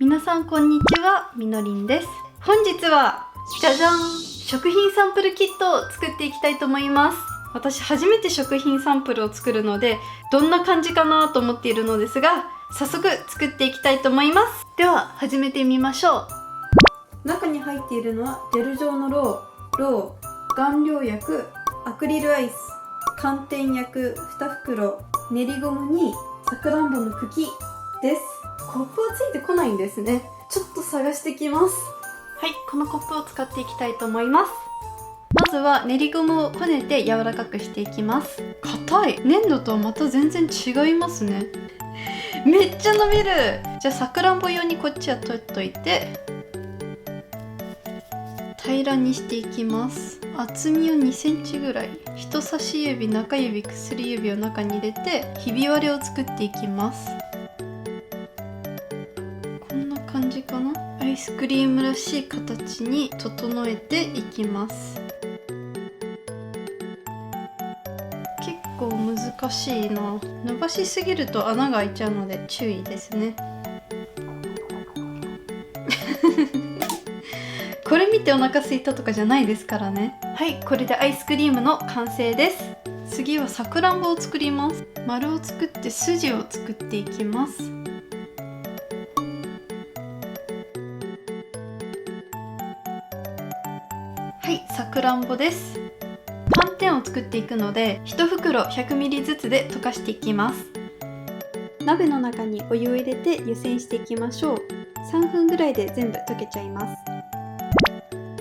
皆さんこんにちは、みのりんです。本日はじゃじゃん、食品サンプルキットを作っていきたいと思います。私初めて食品サンプルを作るのでどんな感じかなと思っているのですが、早速作っていきたいと思います。では始めてみましょう。中に入っているのはジェル状のろう、顔料薬、アクリルアイス、寒天薬2袋、練りゴムにさくらんぼの茎です。コップはついてこないんですね。ちょっと探してきます。はい、このコップを使っていきたいと思います。まずは練りゴムをこねて柔らかくしていきます。硬い。粘土とはまた全然違いますね。めっちゃ伸びる。じゃあさくらんぼ用にこっちは取っといて平らにしていきます。厚みを2センチぐらい。人差し指、中指、薬指を中に入れてひび割れを作っていきます。こんな感じかな。アイスクリームらしい形に整えていきます。結構難しいな。伸ばしすぎると穴が開いちゃうので注意ですね。これ見てお腹空いたとかじゃないですからね。はい、これでアイスクリームの完成です。次はさくらんぼを作ります。丸を作って筋を作っていきます。はい、さくらんぼです。寒天を作っていくので1袋 100ml ずつで溶かしていきます。鍋の中にお湯を入れて湯煎していきましょう。3分ぐらいで全部溶けちゃいます。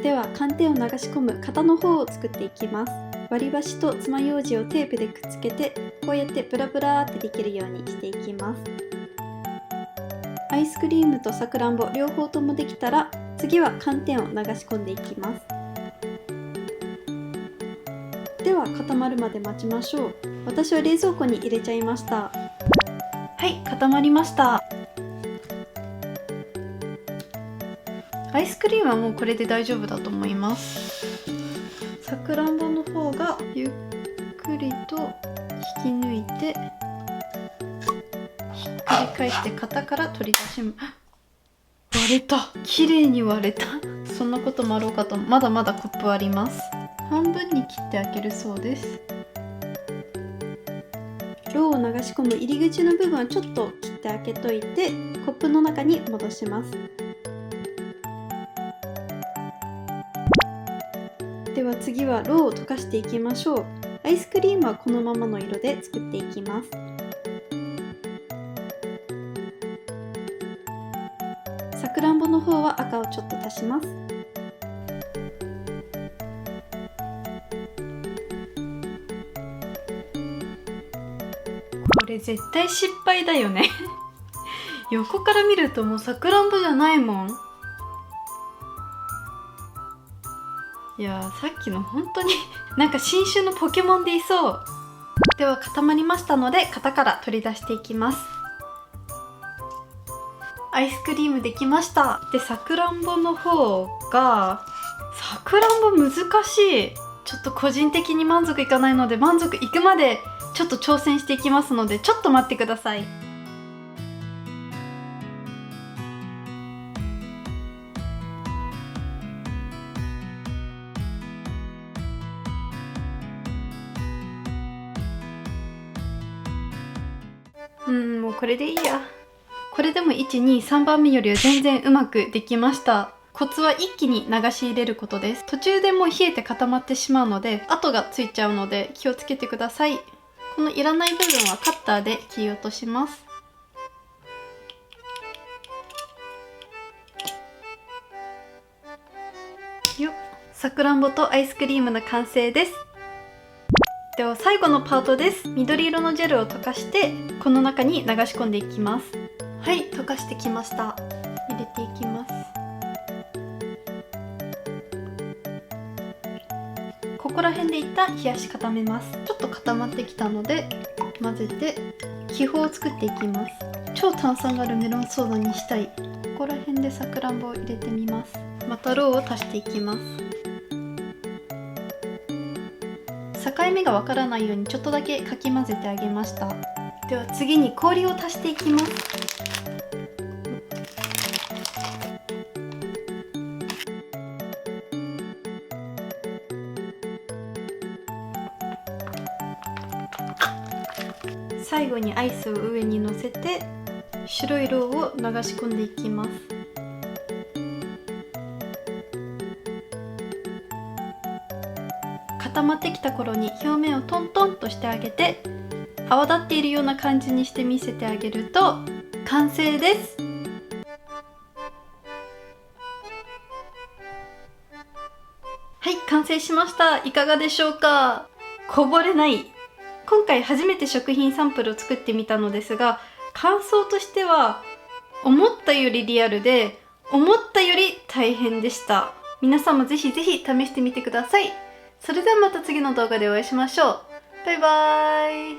では寒天を流し込む型の方を作っていきます。割り箸と爪楊枝をテープでくっつけてこうやってブラブラーってできるようにしていきます。アイスクリームとさくらんぼ両方ともできたら次は寒天を流し込んでいきます。では固まるまで待ちましょう。私は冷蔵庫に入れちゃいました。はい、固まりました。アイスクリームはもうこれで大丈夫だと思います。さくらんぼの方がゆっくりと引き抜いてひっくり返して型から取り出します。割れた。綺麗に割れた。そんなこともあろうかと。まだまだコップはあります。半分に切って開けるそうです。ろうを流し込む入り口の部分はちょっと切って開けといてコップの中に戻します。では次はろうを溶かしていきましょう。アイスクリームはこのままの色で作っていきます。さくらんぼの方は赤をちょっと足します。これ絶対失敗だよね。横から見るともうさくらんぼじゃないもん。いやー、さっきの本当になんか新種のポケモンでいそう。では固まりましたので型から取り出していきます。アイスクリームできました。でさくらんぼの方がさくらんぼ難しい。ちょっと個人的に満足いかないので満足いくまでちょっと挑戦していきますのでちょっと待ってください。もうこれでいいや。これでも1、2、3番目よりは全然うまくできました。コツは一気に流し入れることです。途中でもう冷えて固まってしまうので跡がついちゃうので気をつけてください。このいらない部分はカッターで切り落とします。よっ、さくらんぼとアイスクリームの完成です。では最後のパートです。緑色のジェルを溶かしてこの中に流し込んでいきます。はい、溶かしてきました。入れていきます。ここら辺で一旦冷やし固めます。ちょっと固まってきたので混ぜて気泡を作っていきます。超炭酸があるメロンソーダにしたい。ここら辺でさくらんぼを入れてみます。またろうを足していきます。境目がわからないようにちょっとだけかき混ぜてあげました。では次に氷を足していきます。最後にアイスを上にのせて白いろうを流し込んでいきます。固まってきた頃に表面をトントンとしてあげて、泡立っているような感じにして見せてあげると完成です。はい、完成しました。いかがでしょうか？こぼれない。今回初めて食品サンプルを作ってみたのですが、感想としては思ったよりリアルで、思ったより大変でした。皆さんもぜひぜひ試してみてください。それではまた次の動画でお会いしましょう。バイバーイ。